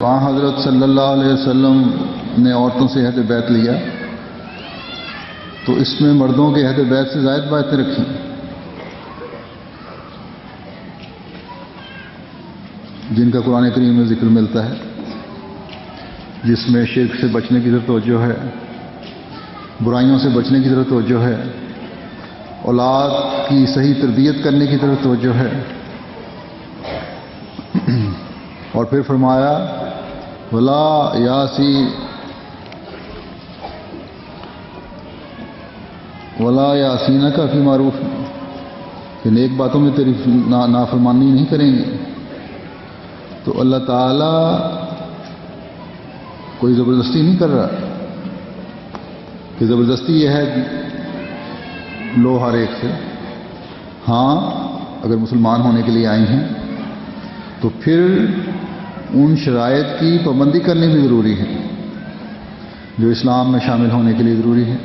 وہاں حضرت صلی اللہ علیہ وسلم نے عورتوں سے عہد بیعت لیا تو اس میں مردوں کے عہد بیعت سے زائد باتیں رکھی، جن کا قرآن کریم میں ذکر ملتا ہے، جس میں شرک سے بچنے کی طرف توجہ ہے، برائیوں سے بچنے کی طرف توجہ ہے، اولاد کی صحیح تربیت کرنے کی طرف توجہ ہے، اور پھر فرمایا ولا یاسین کا فی معروف، کہ نیک باتوں میں تیری نافرمانی نہیں کریں گے۔ تو اللہ تعالیٰ کوئی زبردستی نہیں کر رہا کہ زبردستی یہ ہے لو ہر ایک سے۔ ہاں اگر مسلمان ہونے کے لیے آئی ہیں تو پھر ان شرائط کی پابندی کرنی بھی ضروری ہے جو اسلام میں شامل ہونے کے لیے ضروری ہے۔